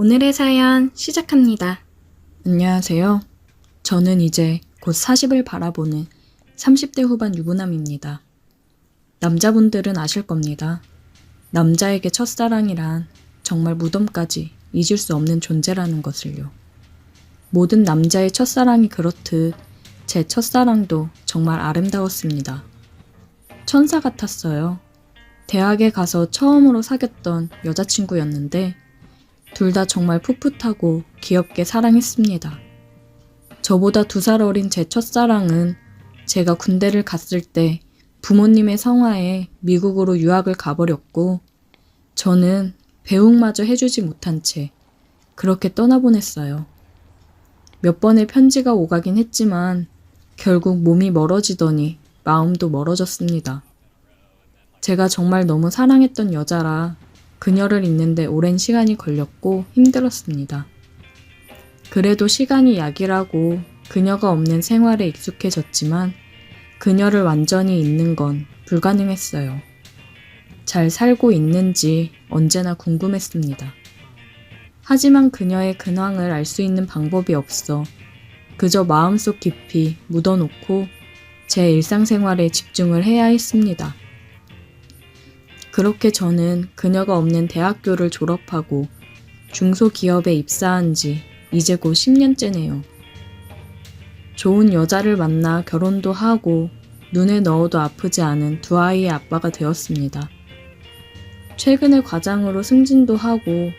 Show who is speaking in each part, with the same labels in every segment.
Speaker 1: 오늘의 사연 시작합니다.
Speaker 2: 안녕하세요. 저는 이제 곧 40을 바라보는 30대 후반 유부남입니다. 남자분들은 아실 겁니다. 남자에게 첫사랑이란 정말 무덤까지 잊을 수 없는 존재라는 것을요. 모든 남자의 첫사랑이 그렇듯 제 첫사랑도 정말 아름다웠습니다. 천사 같았어요. 대학에 가서 처음으로 사귀었던 여자친구였는데 둘 다 정말 풋풋하고 귀엽게 사랑했습니다. 저보다 2살 어린 제 첫사랑은 제가 군대를 갔을 때 부모님의 성화에 미국으로 유학을 가버렸고 저는 배웅마저 해주지 못한 채 그렇게 떠나보냈어요. 몇 번의 편지가 오가긴 했지만 결국 몸이 멀어지더니 마음도 멀어졌습니다. 제가 정말 너무 사랑했던 여자라 그녀를 잊는데 오랜 시간이 걸렸고 힘들었습니다. 그래도 시간이 약이라고 그녀가 없는 생활에 익숙해졌지만 그녀를 완전히 잊는 건 불가능했어요. 잘 살고 있는지 언제나 궁금했습니다. 하지만 그녀의 근황을 알 수 있는 방법이 없어 그저 마음속 깊이 묻어놓고 제 일상생활에 집중을 해야 했습니다. 그렇게 저는 그녀가 없는 대학교를 졸업하고 중소기업에 입사한 지 이제 곧 10년째네요. 좋은 여자를 만나 결혼도 하고 눈에 넣어도 아프지 않은 2아이의 아빠가 되었습니다. 최근에 과장으로 승진도 하고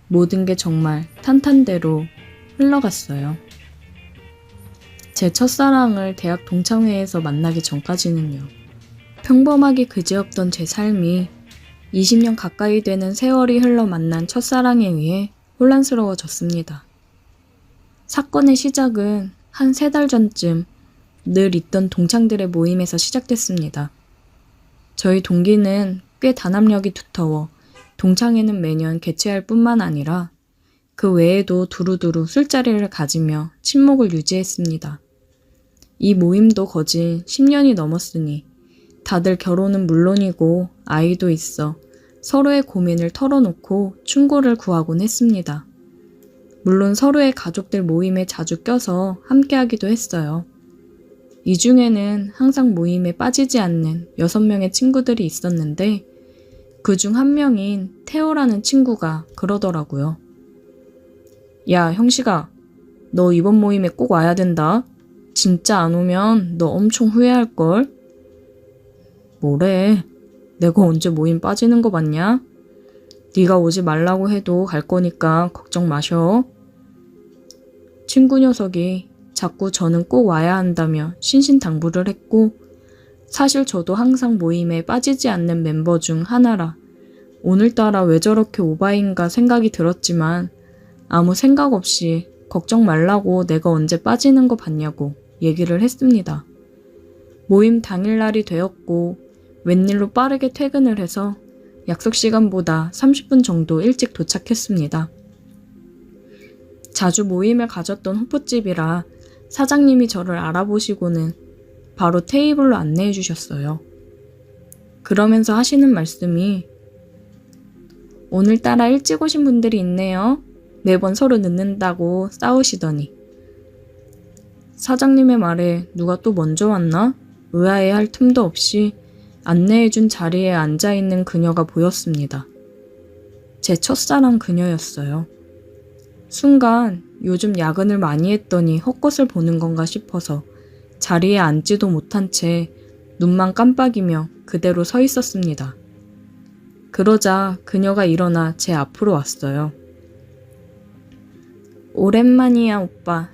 Speaker 2: 모든 게 정말 탄탄대로 흘러갔어요. 제 첫사랑을 대학 동창회에서 만나기 전까지는요. 평범하게 그지없던 제 삶이 20년 가까이 되는 세월이 흘러 만난 첫사랑에 의해 혼란스러워졌습니다. 사건의 시작은 한 3달 전쯤 늘 있던 동창들의 모임에서 시작됐습니다. 저희 동기는 꽤 단합력이 두터워 동창회는 매년 개최할 뿐만 아니라 그 외에도 두루두루 술자리를 가지며 친목을 유지했습니다. 이 모임도 거진 10년이 넘었으니 다들 결혼은 물론이고 아이도 있어 서로의 고민을 털어놓고 충고를 구하곤 했습니다. 물론 서로의 가족들 모임에 자주 껴서 함께하기도 했어요. 이 중에는 항상 모임에 빠지지 않는 6명의 친구들이 있었는데 그중 한 명인 태호라는 친구가 그러더라고요. 야, 형식아, 너 이번 모임에 꼭 와야 된다. 진짜 안 오면 너 엄청 후회할걸? 뭐래? 내가 언제 모임 빠지는 거 봤냐? 네가 오지 말라고 해도 갈 거니까 걱정 마셔. 친구 녀석이 자꾸 저는 꼭 와야 한다며 신신당부를 했고 사실 저도 항상 모임에 빠지지 않는 멤버 중 하나라 오늘따라 왜 저렇게 오바인가 생각이 들었지만 아무 생각 없이 걱정 말라고 내가 언제 빠지는 거 봤냐고 얘기를 했습니다. 모임 당일날이 되었고 웬일로 빠르게 퇴근을 해서 약속 시간보다 30분 정도 일찍 도착했습니다. 자주 모임을 가졌던 호프집이라 사장님이 저를 알아보시고는 바로 테이블로 안내해 주셨어요. 그러면서 하시는 말씀이 오늘따라 일찍 오신 분들이 있네요. 매번 서로 늦는다고 싸우시더니 사장님의 말에 누가 또 먼저 왔나? 의아해할 틈도 없이 안내해준 자리에 앉아있는 그녀가 보였습니다. 제 첫사랑 그녀였어요. 순간 요즘 야근을 많이 했더니 헛것을 보는 건가 싶어서 자리에 앉지도 못한 채 눈만 깜빡이며 그대로 서 있었습니다. 그러자 그녀가 일어나 제 앞으로 왔어요. 오랜만이야, 오빠.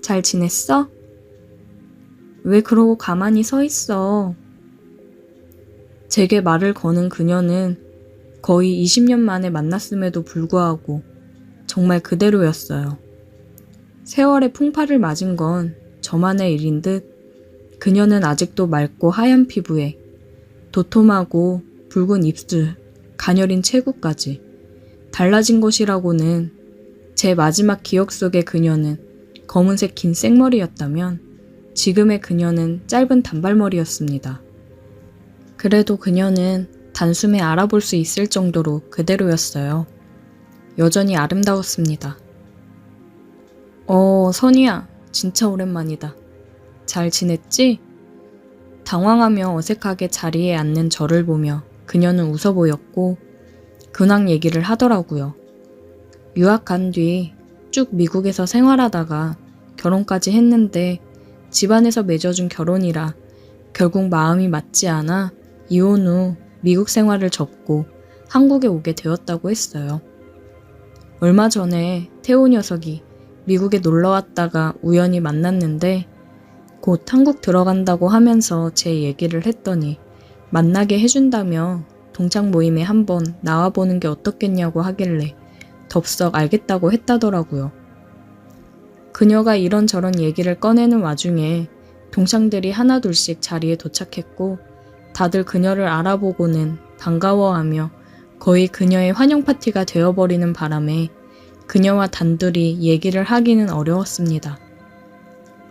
Speaker 2: 잘 지냈어? 왜 그러고 가만히 서 있어? 제게 말을 거는 그녀는 거의 20년 만에 만났음에도 불구하고 정말 그대로였어요. 세월의 풍파를 맞은 건 저만의 일인 듯 그녀는 아직도 맑고 하얀 피부에 도톰하고 붉은 입술, 가녀린 체구까지 달라진 것이라고는 제 마지막 기억 속의 그녀는 검은색 긴 생머리였다면 지금의 그녀는 짧은 단발머리였습니다. 그래도 그녀는 단숨에 알아볼 수 있을 정도로 그대로였어요. 여전히 아름다웠습니다. 선이야, 진짜 오랜만이다. 잘 지냈지? 당황하며 어색하게 자리에 앉는 저를 보며 그녀는 웃어 보였고 근황 얘기를 하더라고요. 유학 간 뒤 쭉 미국에서 생활하다가 결혼까지 했는데 집안에서 맺어준 결혼이라 결국 마음이 맞지 않아 이혼 후 미국 생활을 접고 한국에 오게 되었다고 했어요. 얼마 전에 태호 녀석이 미국에 놀러 왔다가 우연히 만났는데 곧 한국 들어간다고 하면서 제 얘기를 했더니 만나게 해준다며 동창 모임에 한번 나와보는 게 어떻겠냐고 하길래 덥석 알겠다고 했다더라고요. 그녀가 이런저런 얘기를 꺼내는 와중에 동창들이 하나둘씩 자리에 도착했고 다들 그녀를 알아보고는 반가워하며 거의 그녀의 환영 파티가 되어버리는 바람에 그녀와 단둘이 얘기를 하기는 어려웠습니다.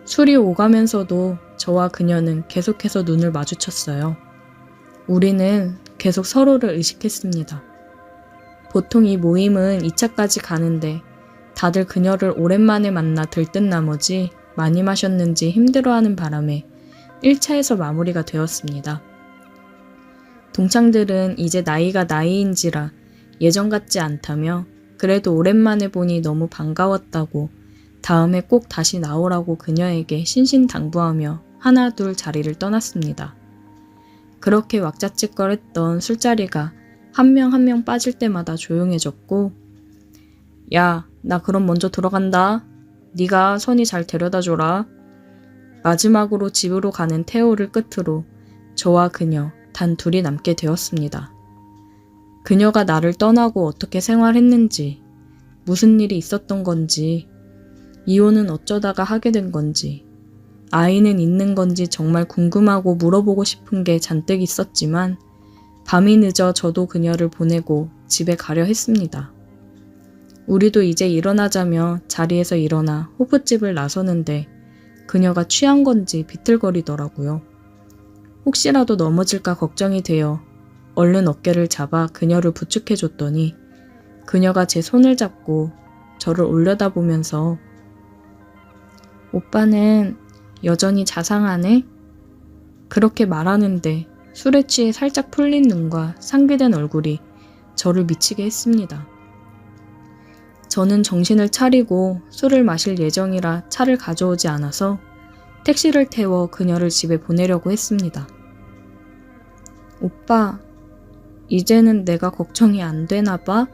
Speaker 2: 술이 오가면서도 저와 그녀는 계속해서 눈을 마주쳤어요. 우리는 계속 서로를 의식했습니다. 보통 이 모임은 2차까지 가는데 다들 그녀를 오랜만에 만나 들뜬 나머지 많이 마셨는지 힘들어하는 바람에 1차에서 마무리가 되었습니다. 동창들은 이제 나이가 나이인지라 예전 같지 않다며 그래도 오랜만에 보니 너무 반가웠다고 다음에 꼭 다시 나오라고 그녀에게 신신당부하며 하나 둘 자리를 떠났습니다. 그렇게 왁자지껄했던 술자리가 한 명 한 명 빠질 때마다 조용해졌고 야, 나 그럼 먼저 들어간다. 네가 선이 잘 데려다줘라. 마지막으로 집으로 가는 태호를 끝으로 저와 그녀 단 둘이 남게 되었습니다. 그녀가 나를 떠나고 어떻게 생활했는지, 무슨 일이 있었던 건지, 이혼은 어쩌다가 하게 된 건지, 아이는 있는 건지 정말 궁금하고 물어보고 싶은 게 잔뜩 있었지만 밤이 늦어 저도 그녀를 보내고 집에 가려 했습니다. 우리도 이제 일어나자며 자리에서 일어나 호프집을 나서는데 그녀가 취한 건지 비틀거리더라고요. 혹시라도 넘어질까 걱정이 되어 얼른 어깨를 잡아 그녀를 부축해줬더니 그녀가 제 손을 잡고 저를 올려다보면서 오빠는 여전히 자상하네? 그렇게 말하는데 술에 취해 살짝 풀린 눈과 상기된 얼굴이 저를 미치게 했습니다. 저는 정신을 차리고 술을 마실 예정이라 차를 가져오지 않아서 택시를 태워 그녀를 집에 보내려고 했습니다. 오빠, 이제는 내가 걱정이 안 되나 봐?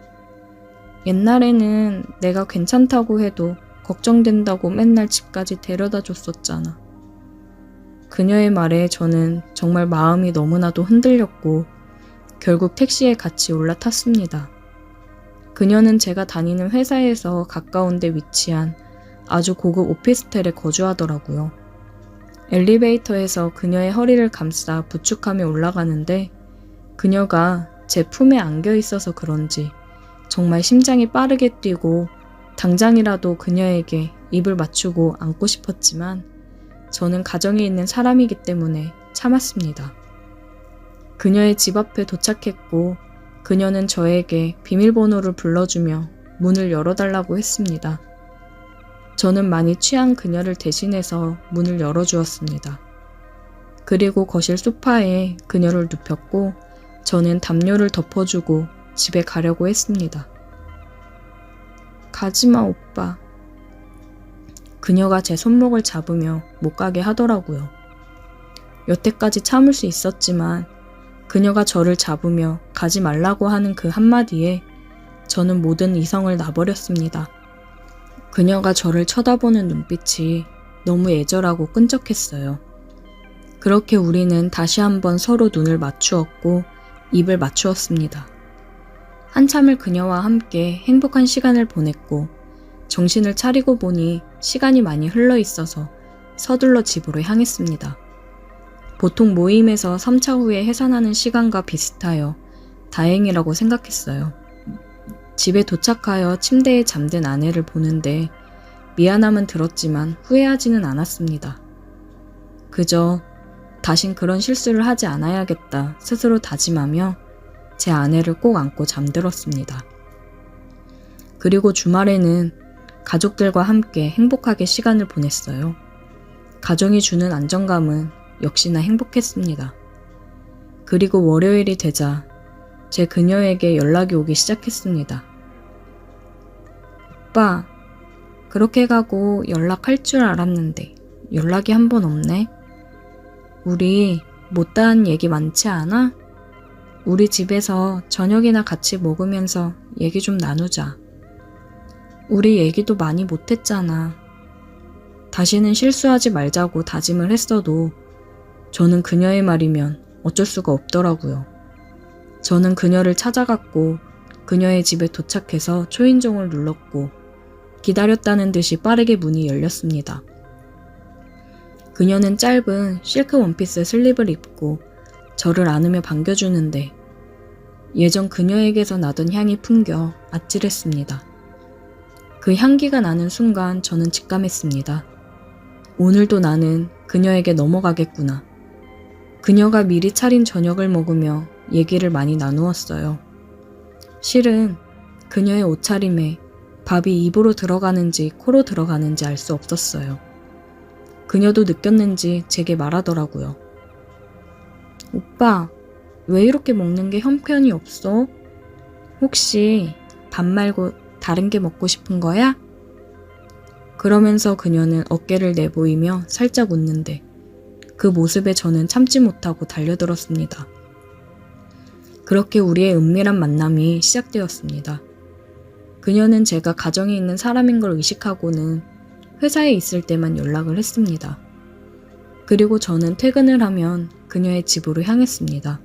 Speaker 2: 옛날에는 내가 괜찮다고 해도 걱정된다고 맨날 집까지 데려다 줬었잖아. 그녀의 말에 저는 정말 마음이 너무나도 흔들렸고 결국 택시에 같이 올라탔습니다. 그녀는 제가 다니는 회사에서 가까운 데 위치한 아주 고급 오피스텔에 거주하더라고요. 엘리베이터에서 그녀의 허리를 감싸 부축하며 올라가는데 그녀가 제 품에 안겨 있어서 그런지 정말 심장이 빠르게 뛰고 당장이라도 그녀에게 입을 맞추고 안고 싶었지만 저는 가정에 있는 사람이기 때문에 참았습니다. 그녀의 집 앞에 도착했고 그녀는 저에게 비밀번호를 불러주며 문을 열어달라고 했습니다. 저는 많이 취한 그녀를 대신해서 문을 열어주었습니다. 그리고 거실 소파에 그녀를 눕혔고 저는 담요를 덮어주고 집에 가려고 했습니다. 가지마 오빠. 그녀가 제 손목을 잡으며 못 가게 하더라고요. 여태까지 참을 수 있었지만 그녀가 저를 잡으며 가지 말라고 하는 그 한마디에 저는 모든 이성을 놔버렸습니다. 그녀가 저를 쳐다보는 눈빛이 너무 애절하고 끈적했어요. 그렇게 우리는 다시 한번 서로 눈을 맞추었고 입을 맞추었습니다. 한참을 그녀와 함께 행복한 시간을 보냈고 정신을 차리고 보니 시간이 많이 흘러 있어서 서둘러 집으로 향했습니다. 보통 모임에서 3차 후에 해산하는 시간과 비슷하여 다행이라고 생각했어요. 집에 도착하여 침대에 잠든 아내를 보는데 미안함은 들었지만 후회하지는 않았습니다. 그저 다신 그런 실수를 하지 않아야겠다 스스로 다짐하며 제 아내를 꼭 안고 잠들었습니다. 그리고 주말에는 가족들과 함께 행복하게 시간을 보냈어요. 가정이 주는 안정감은 역시나 행복했습니다. 그리고 월요일이 되자 제 그녀에게 연락이 오기 시작했습니다. 오빠, 그렇게 가고 연락할 줄 알았는데 연락이 한 번 없네. 우리 못다한 얘기 많지 않아? 우리 집에서 저녁이나 같이 먹으면서 얘기 좀 나누자. 우리 얘기도 많이 못했잖아. 다시는 실수하지 말자고 다짐을 했어도 저는 그녀의 말이면 어쩔 수가 없더라고요. 저는 그녀를 찾아갔고 그녀의 집에 도착해서 초인종을 눌렀고 기다렸다는 듯이 빠르게 문이 열렸습니다. 그녀는 짧은 실크 원피스 슬립을 입고 저를 안으며 반겨주는데 예전 그녀에게서 나던 향이 풍겨 아찔했습니다. 그 향기가 나는 순간 저는 직감했습니다. 오늘도 나는 그녀에게 넘어가겠구나. 그녀가 미리 차린 저녁을 먹으며 얘기를 많이 나누었어요. 실은 그녀의 옷차림에 밥이 입으로 들어가는지 코로 들어가는지 알 수 없었어요. 그녀도 느꼈는지 제게 말하더라고요. 오빠, 왜 이렇게 먹는 게 형편이 없어? 혹시 밥 말고 다른 게 먹고 싶은 거야? 그러면서 그녀는 어깨를 내보이며 살짝 웃는데 그 모습에 저는 참지 못하고 달려들었습니다. 그렇게 우리의 은밀한 만남이 시작되었습니다. 그녀는 제가 가정에 있는 사람인 걸 의식하고는 회사에 있을 때만 연락을 했습니다. 그리고 저는 퇴근을 하면 그녀의 집으로 향했습니다.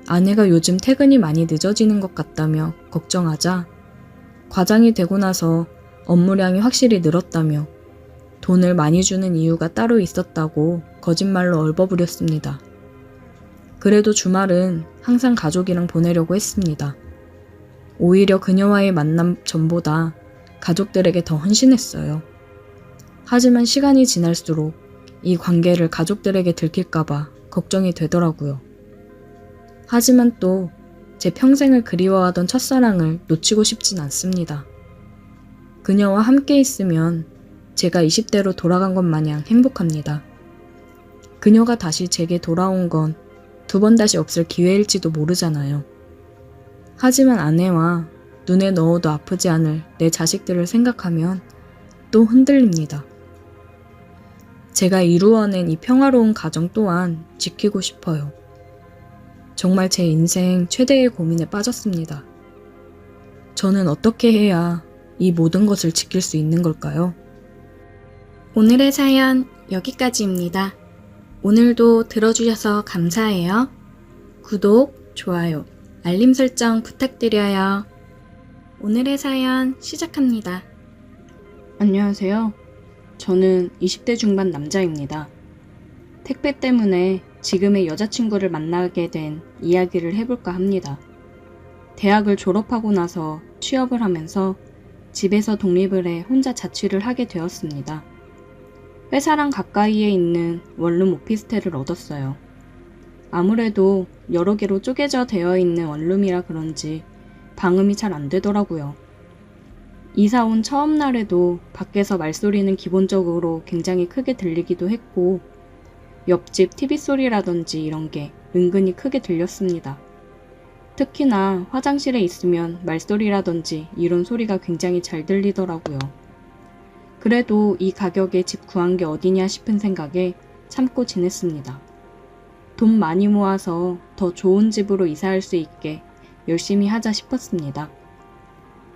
Speaker 2: 아내가 요즘 퇴근이 많이 늦어지는 것 같다며 걱정하자 과장이 되고 나서 업무량이 확실히 늘었다며 돈을 많이 주는 이유가 따로 있었다고 거짓말로 얼버무렸습니다. 그래도 주말은 항상 가족이랑 보내려고 했습니다. 오히려 그녀와의 만남 전보다 가족들에게 더 헌신했어요. 하지만 시간이 지날수록 이 관계를 가족들에게 들킬까봐 걱정이 되더라고요. 하지만 또 제 평생을 그리워하던 첫사랑을 놓치고 싶진 않습니다. 그녀와 함께 있으면 제가 20대로 돌아간 것 마냥 행복합니다. 그녀가 다시 제게 돌아온 건 두 번 다시 없을 기회일지도 모르잖아요. 하지만 아내와 눈에 넣어도 아프지 않을 내 자식들을 생각하면 또 흔들립니다. 제가 이루어낸 이 평화로운 가정 또한 지키고 싶어요. 정말 제 인생 최대의 고민에 빠졌습니다. 저는 어떻게 해야 이 모든 것을 지킬 수 있는 걸까요?
Speaker 1: 오늘의 사연 여기까지입니다. 오늘도 들어주셔서 감사해요. 구독, 좋아요, 알림 설정 부탁드려요. 오늘의 사연 시작합니다.
Speaker 2: 안녕하세요. 저는 20대 중반 남자입니다. 택배 때문에 지금의 여자친구를 만나게 된 이야기를 해볼까 합니다. 대학을 졸업하고 나서 취업을 하면서 집에서 독립을 해 혼자 자취를 하게 되었습니다. 회사랑 가까이에 있는 원룸 오피스텔을 얻었어요. 아무래도 여러 개로 쪼개져 되어 있는 원룸이라 그런지 방음이 잘 안 되더라고요. 이사 온 처음 날에도 밖에서 말소리는 기본적으로 굉장히 크게 들리기도 했고 옆집 TV 소리라든지 이런 게 은근히 크게 들렸습니다. 특히나 화장실에 있으면 말소리라든지 이런 소리가 굉장히 잘 들리더라고요. 그래도 이 가격에 집 구한 게 어디냐 싶은 생각에 참고 지냈습니다. 돈 많이 모아서 더 좋은 집으로 이사할 수 있게 열심히 하자 싶었습니다.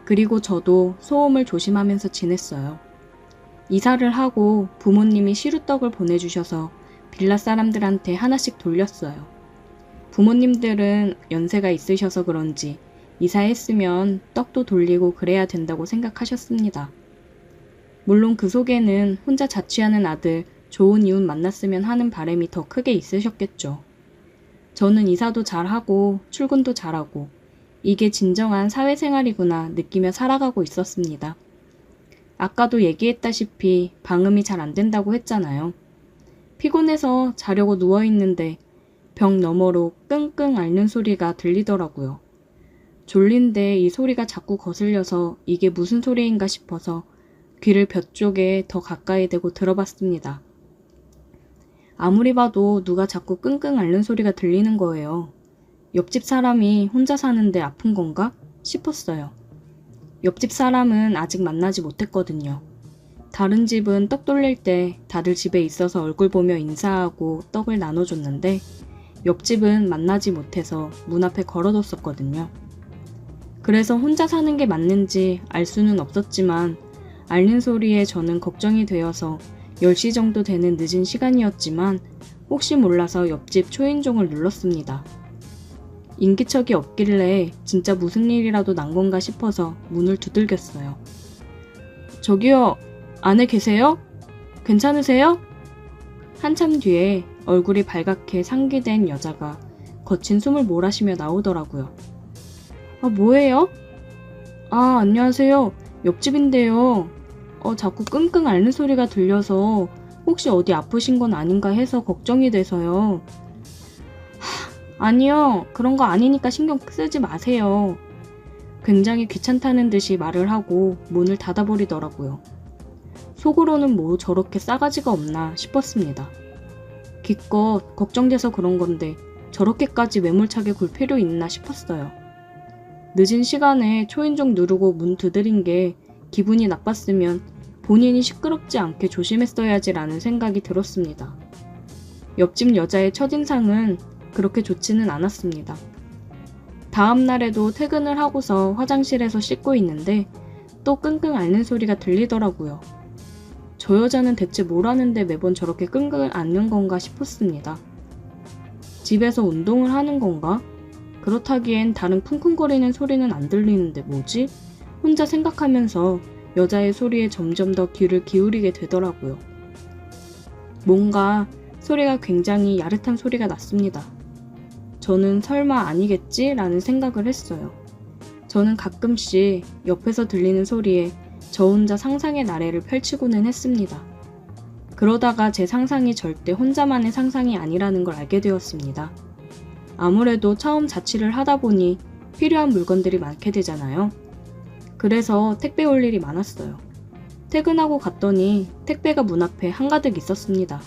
Speaker 2: 그리고 저도 소음을 조심하면서 지냈어요. 이사를 하고 부모님이 시루떡을 보내주셔서 빌라 사람들한테 하나씩 돌렸어요. 부모님들은 연세가 있으셔서 그런지 이사했으면 떡도 돌리고 그래야 된다고 생각하셨습니다. 물론 그 속에는 혼자 자취하는 아들 좋은 이웃 만났으면 하는 바람이 더 크게 있으셨겠죠. 저는 이사도 잘하고 출근도 잘하고 이게 진정한 사회생활이구나 느끼며 살아가고 있었습니다. 아까도 얘기했다시피 방음이 잘 안 된다고 했잖아요. 피곤해서 자려고 누워있는데 벽 너머로 끙끙 앓는 소리가 들리더라고요.
Speaker 1: 졸린데 이 소리가 자꾸 거슬려서 이게 무슨 소리인가 싶어서 귀를 벽 쪽에 더 가까이 대고 들어봤습니다. 아무리 봐도 누가 자꾸 끙끙 앓는 소리가 들리는 거예요. 옆집 사람이 혼자 사는데 아픈 건가 싶었어요. 옆집 사람은 아직 만나지 못했거든요. 다른 집은 떡 돌릴 때 다들 집에 있어서 얼굴 보며 인사하고 떡을 나눠줬는데 옆집은 만나지 못해서 문 앞에 걸어뒀었거든요. 그래서 혼자 사는 게 맞는지 알 수는 없었지만 앓는 소리에 저는 걱정이 되어서 10시 정도 되는 늦은 시간이었지만 혹시 몰라서 옆집 초인종을 눌렀습니다. 인기척이 없길래 진짜 무슨 일이라도 난 건가 싶어서 문을 두들겼어요. 저기요, 안에 계세요? 괜찮으세요? 한참 뒤에 얼굴이 발갛게 상기된 여자가 거친 숨을 몰아쉬며 나오더라고요. 뭐예요? 안녕하세요. 옆집인데요. 자꾸 끙끙 앓는 소리가 들려서 혹시 어디 아프신 건 아닌가 해서 걱정이 돼서요. 아니요. 그런 거 아니니까 신경 쓰지 마세요. 굉장히 귀찮다는 듯이 말을 하고 문을 닫아버리더라고요. 속으로는 뭐 저렇게 싸가지가 없나 싶었습니다. 기껏 걱정돼서 그런 건데 저렇게까지 매몰차게 굴 필요 있나 싶었어요. 늦은 시간에 초인종 누르고 문 두드린 게 기분이 나빴으면 본인이 시끄럽지 않게 조심했어야지라는 생각이 들었습니다. 옆집 여자의 첫인상은 그렇게 좋지는 않았습니다. 다음 날에도 퇴근을 하고서 화장실에서 씻고 있는데 또 끙끙 앓는 소리가 들리더라고요. 저 여자는 대체 뭘 하는데 매번 저렇게 끙끙 앓는 건가 싶었습니다. 집에서 운동을 하는 건가? 그렇다기엔 다른 쿵쿵거리는 소리는 안 들리는데 뭐지? 혼자 생각하면서 여자의 소리에 점점 더 귀를 기울이게 되더라고요. 뭔가 소리가 굉장히 야릇한 소리가 났습니다. 저는 설마 아니겠지? 라는 생각을 했어요. 저는 가끔씩 옆에서 들리는 소리에 저 혼자 상상의 나래를 펼치고는 했습니다. 그러다가 제 상상이 절대 혼자만의 상상이 아니라는 걸 알게 되었습니다. 아무래도 처음 자취를 하다 보니 필요한 물건들이 많게 되잖아요. 그래서 택배 올 일이 많았어요. 퇴근하고 갔더니 택배가 문 앞에 한가득 있었습니다.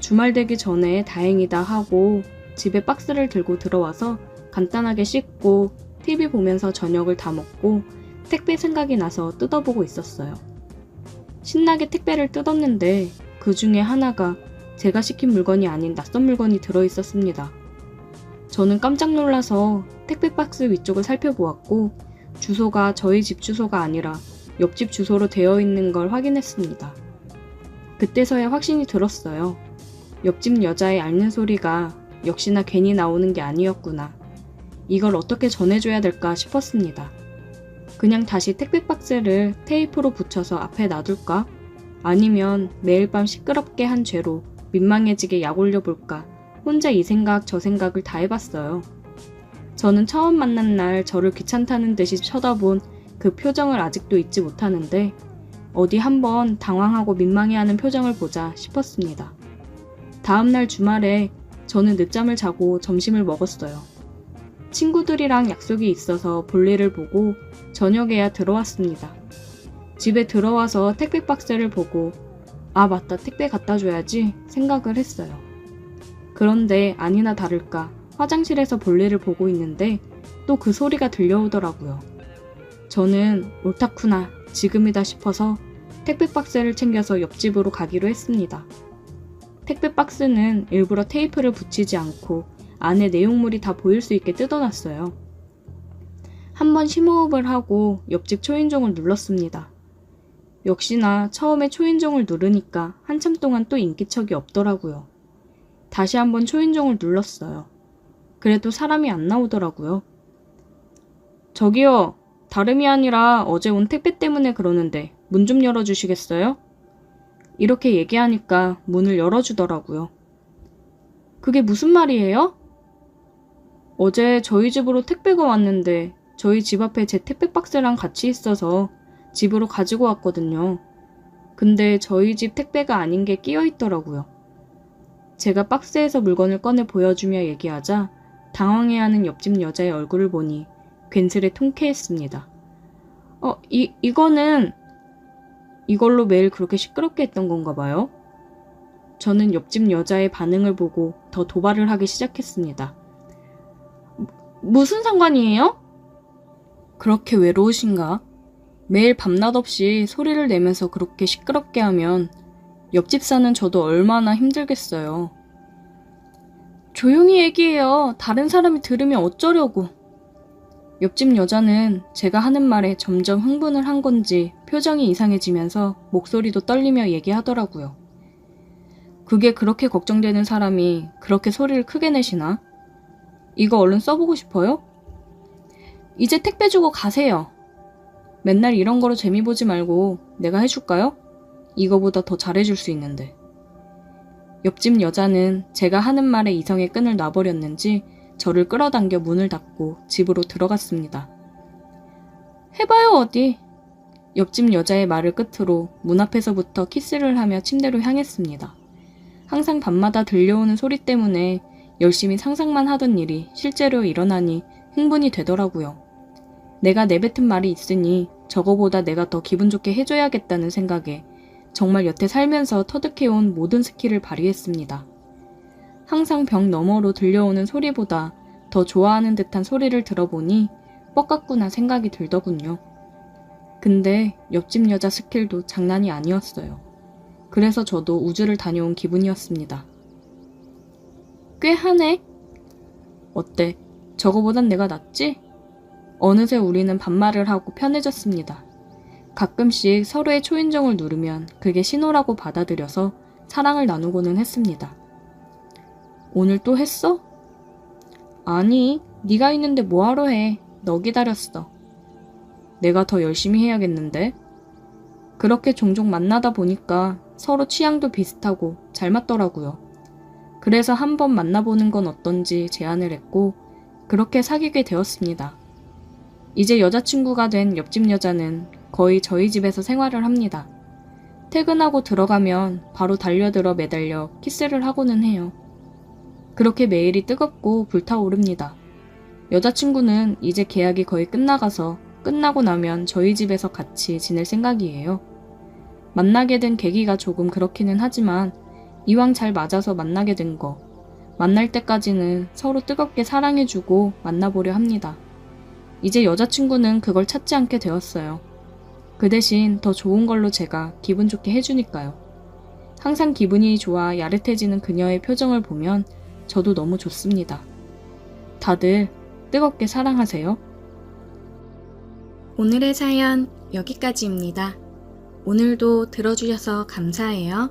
Speaker 1: 주말 되기 전에 다행이다 하고 집에 박스를 들고 들어와서 간단하게 씻고 TV 보면서 저녁을 다 먹고 택배 생각이 나서 뜯어보고 있었어요. 신나게 택배를 뜯었는데 그 중에 하나가 제가 시킨 물건이 아닌 낯선 물건이 들어있었습니다. 저는 깜짝 놀라서 택배 박스 위쪽을 살펴보았고 주소가 저희 집 주소가 아니라 옆집 주소로 되어 있는 걸 확인했습니다. 그때서야 확신이 들었어요. 옆집 여자의 앓는 소리가 역시나 괜히 나오는 게 아니었구나. 이걸 어떻게 전해줘야 될까 싶었습니다. 그냥 다시 택배 박스를 테이프로 붙여서 앞에 놔둘까? 아니면 매일 밤 시끄럽게 한 죄로 민망해지게 약 올려볼까? 혼자 이 생각 저 생각을 다 해봤어요. 저는 처음 만난 날 저를 귀찮다는 듯이 쳐다본 그 표정을 아직도 잊지 못하는데 어디 한번 당황하고 민망해하는 표정을 보자 싶었습니다. 다음날 주말에 저는 늦잠을 자고 점심을 먹었어요. 친구들이랑 약속이 있어서 볼일을 보고 저녁에야 들어왔습니다. 집에 들어와서 택배 박스를 보고 맞다, 택배 갖다 줘야지 생각을 했어요. 그런데 아니나 다를까 화장실에서 볼일을 보고 있는데 또 그 소리가 들려오더라고요. 저는 옳다쿠나 지금이다 싶어서 택배 박스를 챙겨서 옆집으로 가기로 했습니다. 택배 박스는 일부러 테이프를 붙이지 않고 안에 내용물이 다 보일 수 있게 뜯어놨어요. 한번 심호흡을 하고 옆집 초인종을 눌렀습니다. 역시나 처음에 초인종을 누르니까 한참 동안 또 인기척이 없더라고요. 다시 한번 초인종을 눌렀어요. 그래도 사람이 안 나오더라고요. 저기요, 다름이 아니라 어제 온 택배 때문에 그러는데 문 좀 열어주시겠어요? 이렇게 얘기하니까 문을 열어주더라고요. 그게 무슨 말이에요? 어제 저희 집으로 택배가 왔는데 저희 집 앞에 제 택배 박스랑 같이 있어서 집으로 가지고 왔거든요. 근데 저희 집 택배가 아닌 게 끼어 있더라고요. 제가 박스에서 물건을 꺼내 보여주며 얘기하자 당황해하는 옆집 여자의 얼굴을 보니 괜스레 통쾌했습니다. 이거는 이걸로 매일 그렇게 시끄럽게 했던 건가 봐요. 저는 옆집 여자의 반응을 보고 더 도발을 하기 시작했습니다. 무슨 상관이에요? 그렇게 외로우신가? 매일 밤낮 없이 소리를 내면서 그렇게 시끄럽게 하면 옆집 사는 저도 얼마나 힘들겠어요. 조용히 얘기해요. 다른 사람이 들으면 어쩌려고. 옆집 여자는 제가 하는 말에 점점 흥분을 한 건지 표정이 이상해지면서 목소리도 떨리며 얘기하더라고요. 그게 그렇게 걱정되는 사람이 그렇게 소리를 크게 내시나? 이거 얼른 써보고 싶어요? 이제 택배 주고 가세요. 맨날 이런 거로 재미 보지 말고 내가 해줄까요? 이거보다 더 잘해줄 수 있는데. 옆집 여자는 제가 하는 말에 이성의 끈을 놔버렸는지 저를 끌어당겨 문을 닫고 집으로 들어갔습니다. 해봐요 어디. 옆집 여자의 말을 끝으로 문 앞에서부터 키스를 하며 침대로 향했습니다. 항상 밤마다 들려오는 소리 때문에 열심히 상상만 하던 일이 실제로 일어나니 흥분이 되더라고요. 내가 내뱉은 말이 있으니 저거보다 내가 더 기분 좋게 해줘야겠다는 생각에 정말 여태 살면서 터득해온 모든 스킬을 발휘했습니다. 항상 벽 너머로 들려오는 소리보다 더 좋아하는 듯한 소리를 들어보니 뻑 같구나 생각이 들더군요. 근데 옆집 여자 스킬도 장난이 아니었어요. 그래서 저도 우주를 다녀온 기분이었습니다. 꽤 하네? 어때? 저거보단 내가 낫지? 어느새 우리는 반말을 하고 편해졌습니다. 가끔씩 서로의 초인종을 누르면 그게 신호라고 받아들여서 사랑을 나누고는 했습니다. 오늘 또 했어? 아니, 네가 있는데 뭐하러 해. 너 기다렸어. 내가 더 열심히 해야겠는데? 그렇게 종종 만나다 보니까 서로 취향도 비슷하고 잘 맞더라고요. 그래서 한번 만나보는 건 어떤지 제안을 했고 그렇게 사귀게 되었습니다. 이제 여자친구가 된 옆집 여자는 거의 저희 집에서 생활을 합니다. 퇴근하고 들어가면 바로 달려들어 매달려 키스를 하고는 해요. 그렇게 매일이 뜨겁고 불타오릅니다. 여자친구는 이제 계약이 거의 끝나가서 끝나고 나면 저희 집에서 같이 지낼 생각이에요. 만나게 된 계기가 조금 그렇기는 하지만 이왕 잘 맞아서 만나게 된 거, 만날 때까지는 서로 뜨겁게 사랑해주고 만나보려 합니다. 이제 여자친구는 그걸 찾지 않게 되었어요. 그 대신 더 좋은 걸로 제가 기분 좋게 해주니까요. 항상 기분이 좋아 야릇해지는 그녀의 표정을 보면 저도 너무 좋습니다. 다들 뜨겁게 사랑하세요.
Speaker 2: 오늘의 사연 여기까지입니다. 오늘도 들어주셔서 감사해요.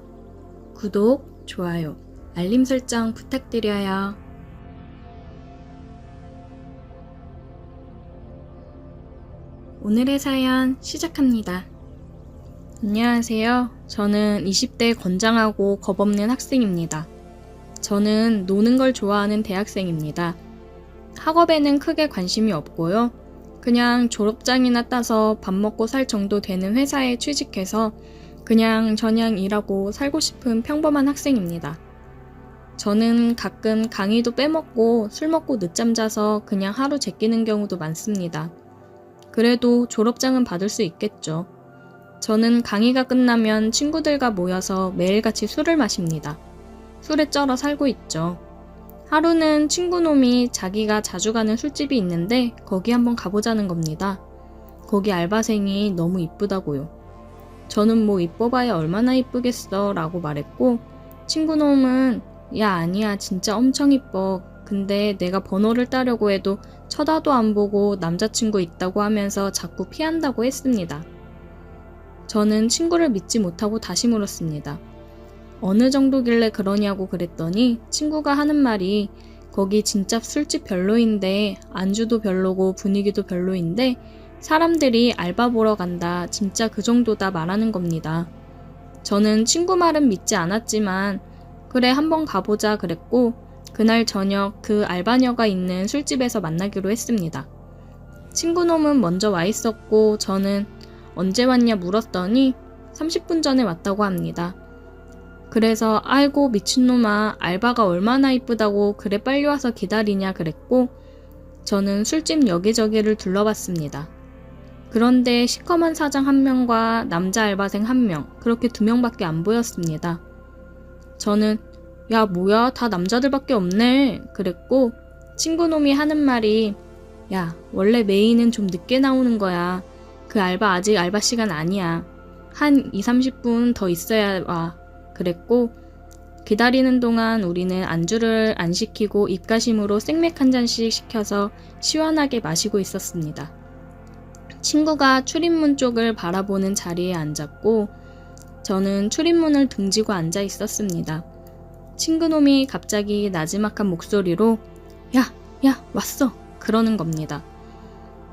Speaker 2: 구독, 좋아요, 알림 설정 부탁드려요. 오늘의 사연 시작합니다. 안녕하세요. 저는 20대 건장하고 겁없는 학생입니다. 저는 노는 걸 좋아하는 대학생입니다. 학업에는 크게 관심이 없고요. 그냥 졸업장이나 따서 밥 먹고 살 정도 되는 회사에 취직해서 그냥 저냥 일하고 살고 싶은 평범한 학생입니다. 저는 가끔 강의도 빼먹고 술 먹고 늦잠 자서 그냥 하루 제끼는 경우도 많습니다. 그래도 졸업장은 받을 수 있겠죠. 저는 강의가 끝나면 친구들과 모여서 매일같이 술을 마십니다. 술에 쩔어 살고 있죠. 하루는 친구놈이 자기가 자주 가는 술집이 있는데 거기 한번 가보자는 겁니다. 거기 알바생이 너무 이쁘다고요. 저는 뭐 이뻐봐야 얼마나 이쁘겠어 라고 말했고 친구놈은 야 아니야 진짜 엄청 이뻐. 근데 내가 번호를 따려고 해도 쳐다도 안 보고 남자친구 있다고 하면서 자꾸 피한다고 했습니다. 저는 친구를 믿지 못하고 다시 물었습니다. 어느 정도길래 그러냐고 그랬더니 친구가 하는 말이 거기 진짜 술집 별로인데 안주도 별로고 분위기도 별로인데 사람들이 알바 보러 간다 진짜 그 정도다 말하는 겁니다. 저는 친구 말은 믿지 않았지만 그래 한번 가보자 그랬고 그날 저녁 그 알바녀가 있는 술집에서 만나기로 했습니다. 친구놈은 먼저 와 있었고 저는 언제 왔냐 물었더니 30분 전에 왔다고 합니다. 그래서 아이고 미친놈아, 알바가 얼마나 이쁘다고 그래 빨리 와서 기다리냐 그랬고, 저는 술집 여기저기를 둘러봤습니다. 그런데 시커먼 사장 한 명과 남자 알바생 한 명, 그렇게 2명밖에 안 보였습니다. 저는 야 뭐야 다 남자들밖에 없네 그랬고, 친구놈이 하는 말이 야 원래 메인은 좀 늦게 나오는 거야. 그 알바 아직 알바 시간 아니야. 한 20-30분 더 있어야 와. 그랬고, 기다리는 동안 우리는 안주를 안 시키고 입가심으로 생맥 한 잔씩 시켜서 시원하게 마시고 있었습니다. 친구가 출입문 쪽을 바라보는 자리에 앉았고, 저는 출입문을 등지고 앉아 있었습니다. 친구놈이 갑자기 나지막한 목소리로 야 왔어 그러는 겁니다.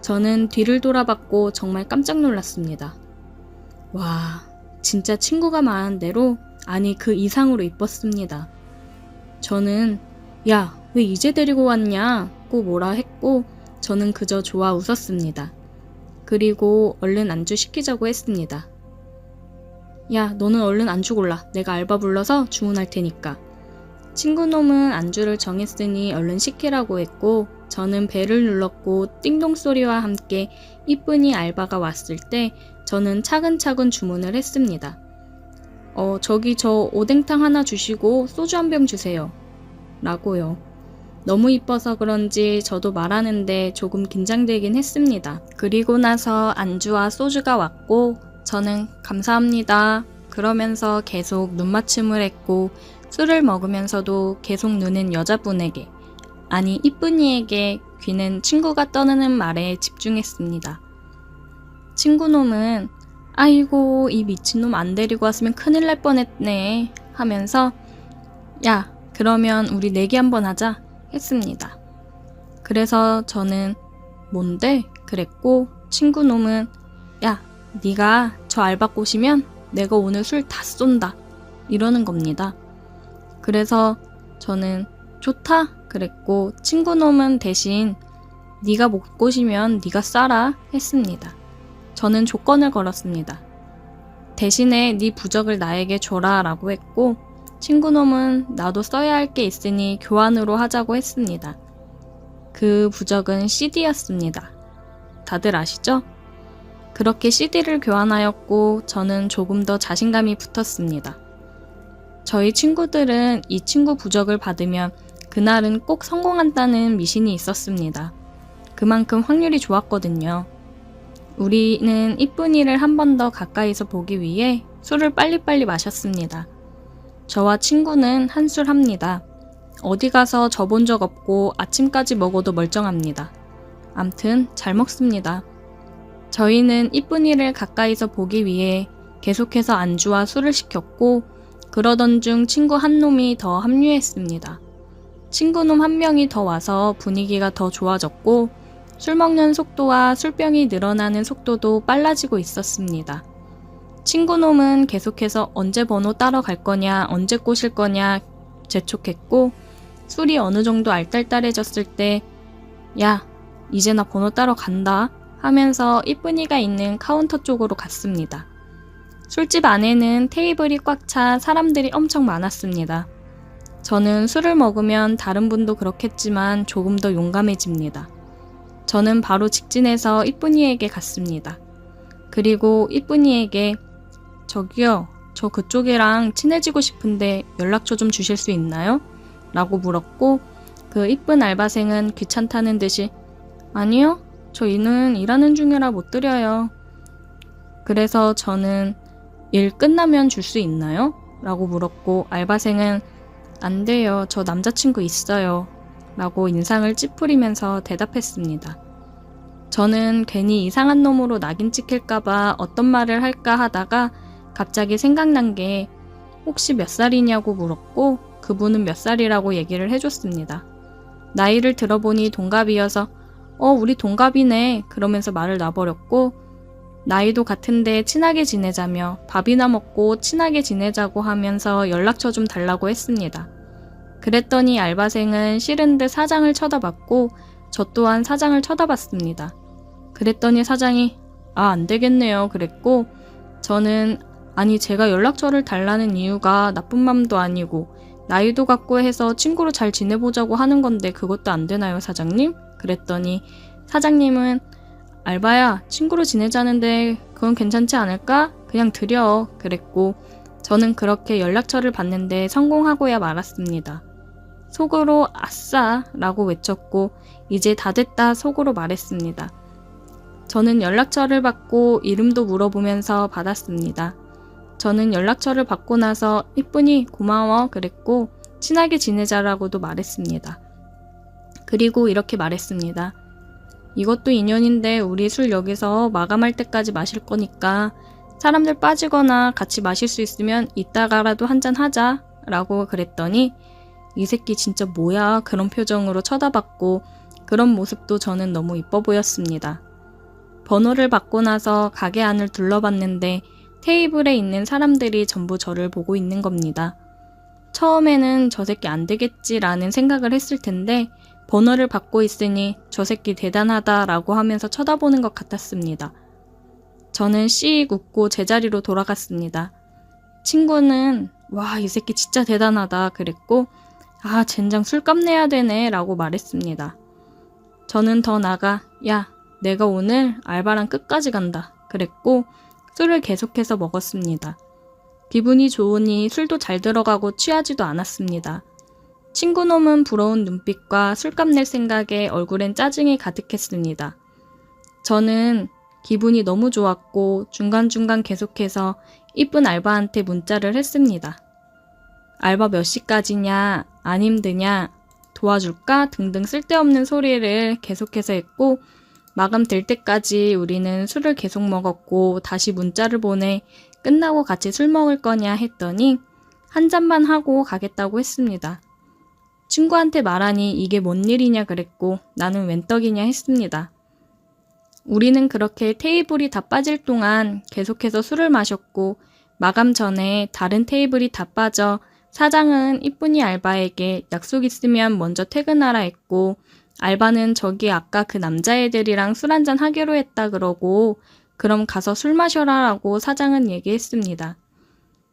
Speaker 2: 저는 뒤를 돌아봤고 정말 깜짝 놀랐습니다. 와, 진짜 친구가 말한 대로, 아니 그 이상으로 이뻤습니다. 저는 야, 왜 이제 데리고 왔냐고 뭐라 했고, 저는 그저 좋아 웃었습니다. 그리고 얼른 안주 시키자고 했습니다. 야, 너는 얼른 안주 골라. 내가 알바 불러서 주문할 테니까. 친구놈은 안주를 정했으니 얼른 시키라고 했고, 저는 벨을 눌렀고 띵동 소리와 함께 이쁜이 알바가 왔을 때 저는 차근차근 주문을 했습니다. 저기 저 오뎅탕 하나 주시고 소주 한 병 주세요. 라고요. 너무 이뻐서 그런지 저도 말하는데 조금 긴장되긴 했습니다. 그리고 나서 안주와 소주가 왔고, 저는 감사합니다 그러면서 계속 눈맞춤을 했고, 술을 먹으면서도 계속 눈은 여자분에게, 아니 이쁜이에게, 귀는 친구가 떠드는 말에 집중했습니다. 친구놈은 아이고 이 미친놈 안 데리고 왔으면 큰일 날 뻔했네 하면서 야 그러면 우리 내기 한번 하자 했습니다. 그래서 저는 뭔데? 그랬고, 친구놈은 야 네가 저 알바 꼬시면 내가 오늘 술 다 쏜다 이러는 겁니다. 그래서 저는 좋다 그랬고, 친구놈은 대신 네가 못 꼬시면 네가 싸라 했습니다. 저는 조건을 걸었습니다. 대신에 네 부적을 나에게 줘라 라고 했고, 친구놈은 나도 써야 할 게 있으니 교환으로 하자고 했습니다. 그 부적은 CD였습니다. 다들 아시죠? 그렇게 CD를 교환하였고, 저는 조금 더 자신감이 붙었습니다. 저희 친구들은 이 친구 부적을 받으면 그날은 꼭 성공한다는 미신이 있었습니다. 그만큼 확률이 좋았거든요. 우리는 이쁜이를 한 번 더 가까이서 보기 위해 술을 빨리빨리 마셨습니다. 저와 친구는 한술 합니다. 어디 가서 져본 적 없고 아침까지 먹어도 멀쩡합니다. 암튼 잘 먹습니다. 저희는 이쁜이를 가까이서 보기 위해 계속해서 안주와 술을 시켰고, 그러던 중 친구 한 놈이 더 합류했습니다. 친구놈 한 명이 더 와서 분위기가 더 좋아졌고, 술 먹는 속도와 술병이 늘어나는 속도도 빨라지고 있었습니다. 친구놈은 계속해서 언제 번호 따러 갈 거냐, 언제 꼬실 거냐 재촉했고, 술이 어느 정도 알딸딸해졌을 때 야, 이제 나 번호 따러 간다 하면서 이쁜이가 있는 카운터 쪽으로 갔습니다. 술집 안에는 테이블이 꽉 차 사람들이 엄청 많았습니다. 저는 술을 먹으면 다른 분도 그렇겠지만 조금 더 용감해집니다. 저는 바로 직진해서 이쁜이에게 갔습니다. 그리고 이쁜이에게 저기요, 저 그쪽이랑 친해지고 싶은데 연락처 좀 주실 수 있나요? 라고 물었고, 그 이쁜 알바생은 귀찮다는 듯이 아니요, 저희는 일하는 중이라 못 드려요. 그래서 저는 일 끝나면 줄 수 있나요? 라고 물었고, 알바생은 안 돼요, 저 남자친구 있어요 라고 인상을 찌푸리면서 대답했습니다. 저는 괜히 이상한 놈으로 낙인 찍힐까봐 어떤 말을 할까 하다가 갑자기 생각난 게 혹시 몇 살이냐고 물었고, 그분은 몇 살이라고 얘기를 해줬습니다. 나이를 들어보니 동갑이어서 우리 동갑이네 그러면서 말을 놔버렸고, 나이도 같은데 친하게 지내자며 밥이나 먹고 친하게 지내자고 하면서 연락처 좀 달라고 했습니다. 그랬더니 알바생은 싫은 듯 사장을 쳐다봤고, 저 또한 사장을 쳐다봤습니다. 그랬더니 사장이 안 되겠네요 그랬고, 저는 아니 제가 연락처를 달라는 이유가 나쁜 맘도 아니고 나이도 같고 해서 친구로 잘 지내보자고 하는 건데 그것도 안 되나요, 사장님? 그랬더니 사장님은 알바야, 친구로 지내자는데 그건 괜찮지 않을까? 그냥 드려. 그랬고 저는 그렇게 연락처를 받는데 성공하고야 말았습니다. 속으로 아싸 라고 외쳤고 이제 다 됐다 속으로 말했습니다. 저는 연락처를 받고 이름도 물어보면서 받았습니다. 저는 연락처를 받고 나서 이쁜이 고마워 그랬고 친하게 지내자라고도 말했습니다. 그리고 이렇게 말했습니다. 이것도 인연인데 우리 술 여기서 마감할 때까지 마실 거니까 사람들 빠지거나 같이 마실 수 있으면 이따가라도 한잔 하자 라고 그랬더니 이 새끼 진짜 뭐야 그런 표정으로 쳐다봤고 그런 모습도 저는 너무 이뻐 보였습니다. 번호를 받고 나서 가게 안을 둘러봤는데 테이블에 있는 사람들이 전부 저를 보고 있는 겁니다. 처음에는 저 새끼 안 되겠지라는 생각을 했을 텐데 번호를 받고 있으니 저 새끼 대단하다라고 하면서 쳐다보는 것 같았습니다. 저는 씩 웃고 제자리로 돌아갔습니다. 친구는 와, 이 새끼 진짜 대단하다 그랬고 아, 젠장 술값 내야 되네 라고 말했습니다. 저는 더 나가 야, 내가 오늘 알바랑 끝까지 간다 그랬고 술을 계속해서 먹었습니다. 기분이 좋으니 술도 잘 들어가고 취하지도 않았습니다. 친구놈은 부러운 눈빛과 술값 낼 생각에 얼굴엔 짜증이 가득했습니다. 저는 기분이 너무 좋았고 중간중간 계속해서 이쁜 알바한테 문자를 했습니다. 알바 몇 시까지냐, 안 힘드냐, 도와줄까 등등 쓸데없는 소리를 계속해서 했고 마감될 때까지 우리는 술을 계속 먹었고 다시 문자를 보내 끝나고 같이 술 먹을 거냐 했더니 한 잔만 하고 가겠다고 했습니다. 친구한테 말하니 이게 뭔 일이냐 그랬고 나는 웬 떡이냐 했습니다. 우리는 그렇게 테이블이 다 빠질 동안 계속해서 술을 마셨고 마감 전에 다른 테이블이 다 빠져 사장은 이쁜이 알바에게 약속 있으면 먼저 퇴근하라 했고 알바는 저기 아까 그 남자애들이랑 술 한잔 하기로 했다 그러고 그럼 가서 술 마셔라 라고 사장은 얘기했습니다.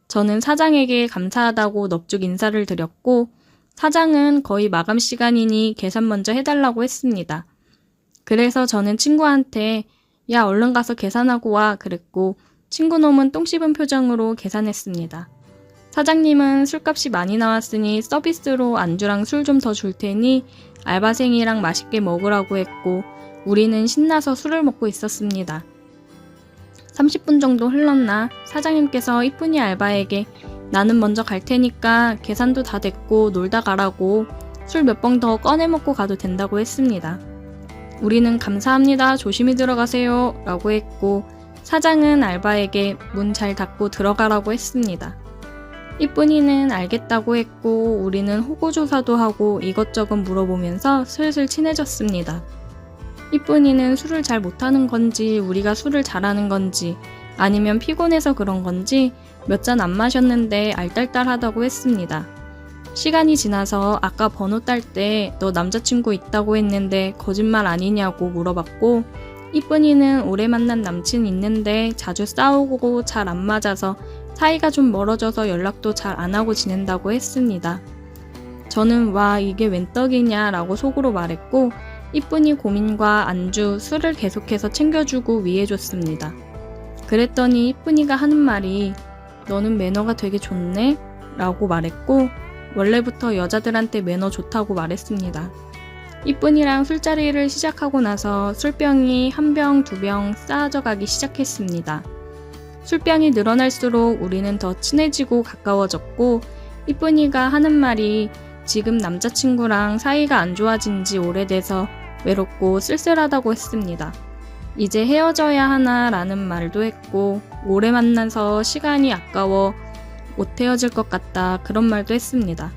Speaker 2: 저는 사장에게 감사하다고 넙죽 인사를 드렸고 사장은 거의 마감 시간이니 계산 먼저 해달라고 했습니다. 그래서 저는 친구한테 야 얼른 가서 계산하고 와 그랬고 친구놈은 똥 씹은 표정으로 계산했습니다. 사장님은 술값이 많이 나왔으니 서비스로 안주랑 술 좀 더 줄 테니 알바생이랑 맛있게 먹으라고 했고 우리는 신나서 술을 먹고 있었습니다. 30분 정도 흘렀나 사장님께서 이쁜이 알바에게 나는 먼저 갈 테니까 계산도 다 됐고 놀다 가라고 술 몇 번 더 꺼내 먹고 가도 된다고 했습니다. 우리는 감사합니다. 조심히 들어가세요. 라고 했고 사장은 알바에게 문 잘 닫고 들어가라고 했습니다. 이쁜이는 알겠다고 했고 우리는 호구조사도 하고 이것저것 물어보면서 슬슬 친해졌습니다. 이쁜이는 술을 잘 못하는 건지 우리가 술을 잘하는 건지 아니면 피곤해서 그런 건지 몇 잔 안 마셨는데 알딸딸하다고 했습니다. 시간이 지나서 아까 번호 딸 때 너 남자친구 있다고 했는데 거짓말 아니냐고 물어봤고 이쁜이는 오래 만난 남친 있는데 자주 싸우고 잘 안 맞아서 사이가 좀 멀어져서 연락도 잘 안 하고 지낸다고 했습니다. 저는 와 이게 웬 떡이냐 라고 속으로 말했고 이쁜이 고민과 안주, 술을 계속해서 챙겨주고 위해줬습니다. 그랬더니 이쁜이가 하는 말이 너는 매너가 되게 좋네? 라고 말했고 원래부터 여자들한테 매너 좋다고 말했습니다. 이쁜이랑 술자리를 시작하고 나서 술병이 한 병, 두 병 쌓아져 가기 시작했습니다. 술병이 늘어날수록 우리는 더 친해지고 가까워졌고 이쁜이가 하는 말이 지금 남자친구랑 사이가 안 좋아진 지 오래돼서 외롭고 쓸쓸하다고 했습니다. 이제 헤어져야 하나 라는 말도 했고 오래 만나서 시간이 아까워 못 헤어질 것 같다 그런 말도 했습니다.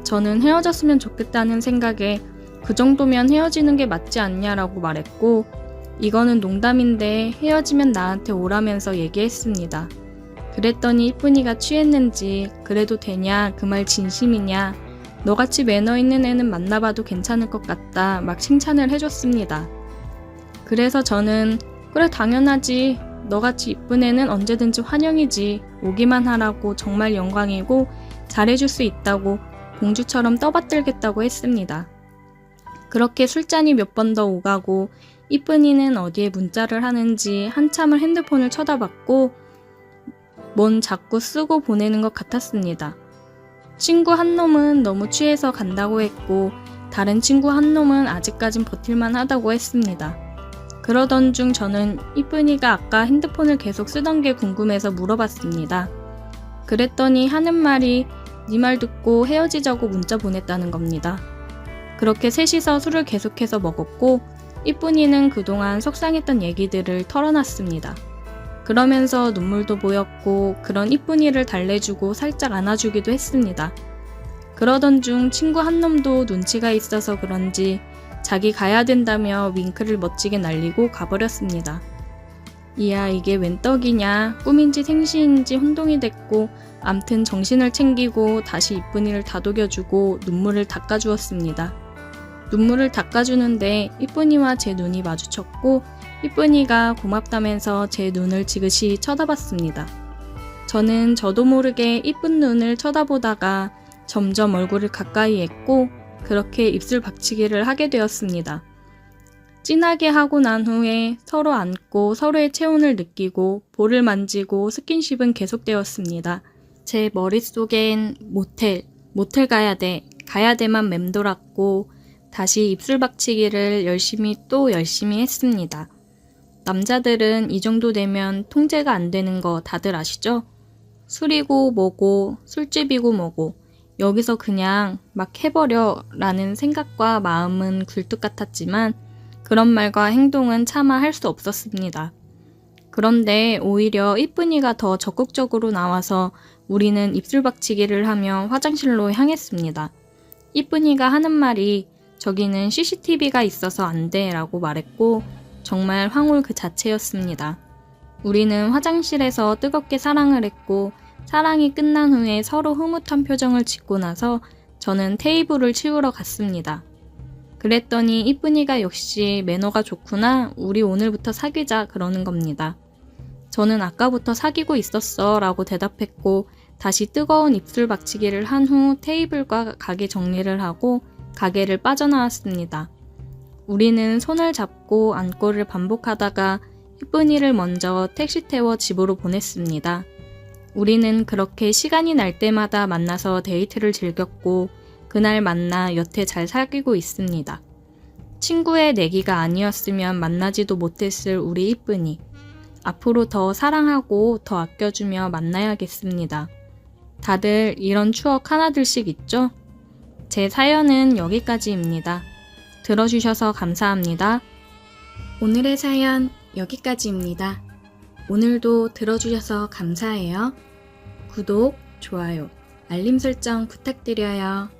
Speaker 2: 저는 헤어졌으면 좋겠다는 생각에 그 정도면 헤어지는 게 맞지 않냐라고 말했고 이거는 농담인데 헤어지면 나한테 오라면서 얘기했습니다. 그랬더니 이쁜이가 취했는지 그래도 되냐 그 말 진심이냐 너같이 매너 있는 애는 만나봐도 괜찮을 것 같다 막 칭찬을 해줬습니다. 그래서 저는 그래 당연하지 너같이 이쁜 애는 언제든지 환영이지. 오기만 하라고 정말 영광이고 잘해줄 수 있다고 공주처럼 떠받들겠다고 했습니다. 그렇게 술잔이 몇 번 더 오가고 이쁜이는 어디에 문자를 하는지 한참을 핸드폰을 쳐다봤고 뭔 자꾸 쓰고 보내는 것 같았습니다. 친구 한 놈은 너무 취해서 간다고 했고 다른 친구 한 놈은 아직까진 버틸만 하다고 했습니다. 그러던 중 저는 이쁜이가 아까 핸드폰을 계속 쓰던 게 궁금해서 물어봤습니다. 그랬더니 하는 말이 네 말 듣고 헤어지자고 문자 보냈다는 겁니다. 그렇게 셋이서 술을 계속해서 먹었고 이쁜이는 그동안 속상했던 얘기들을 털어놨습니다. 그러면서 눈물도 보였고 그런 이쁜이를 달래주고 살짝 안아주기도 했습니다. 그러던 중 친구 한 놈도 눈치가 있어서 그런지 자기 가야 된다며 윙크를 멋지게 날리고 가버렸습니다. 이야 이게 웬 떡이냐, 꿈인지 생시인지 혼동이 됐고 암튼 정신을 챙기고 다시 이쁜이를 다독여주고 눈물을 닦아주었습니다. 눈물을 닦아주는데 이쁜이와 제 눈이 마주쳤고 이쁜이가 고맙다면서 제 눈을 지그시 쳐다봤습니다. 저는 저도 모르게 이쁜 눈을 쳐다보다가 점점 얼굴을 가까이 했고 그렇게 입술 박치기를 하게 되었습니다. 진하게 하고 난 후에 서로 안고 서로의 체온을 느끼고 볼을 만지고 스킨십은 계속되었습니다. 제 머릿속엔 모텔 가야 돼만 맴돌았고 다시 입술 박치기를 열심히 했습니다. 남자들은 이 정도 되면 통제가 안 되는 거 다들 아시죠? 술이고 뭐고 술집이고 뭐고 여기서 그냥 막 해버려 라는 생각과 마음은 굴뚝 같았지만 그런 말과 행동은 차마 할 수 없었습니다. 그런데 오히려 이쁜이가 더 적극적으로 나와서 우리는 입술 박치기를 하며 화장실로 향했습니다. 이쁜이가 하는 말이 저기는 CCTV가 있어서 안 돼 라고 말했고 정말 황홀 그 자체였습니다. 우리는 화장실에서 뜨겁게 사랑을 했고 사랑이 끝난 후에 서로 흐뭇한 표정을 짓고 나서 저는 테이블을 치우러 갔습니다. 그랬더니 이쁜이가 역시 매너가 좋구나, 우리 오늘부터 사귀자 그러는 겁니다. 저는 아까부터 사귀고 있었어 라고 대답했고 다시 뜨거운 입술 박치기를 한 후 테이블과 가게 정리를 하고 가게를 빠져나왔습니다. 우리는 손을 잡고 안고를 반복하다가 이쁜이를 먼저 택시 태워 집으로 보냈습니다. 우리는 그렇게 시간이 날 때마다 만나서 데이트를 즐겼고 그날 만나 여태 잘 사귀고 있습니다. 친구의 내기가 아니었으면 만나지도 못했을 우리 이쁜이. 앞으로 더 사랑하고 더 아껴주며 만나야겠습니다. 다들 이런 추억 하나둘씩 있죠? 제 사연은 여기까지입니다. 들어주셔서 감사합니다. 오늘의 사연 여기까지입니다. 오늘도 들어주셔서 감사해요. 구독, 좋아요, 알림 설정 부탁드려요.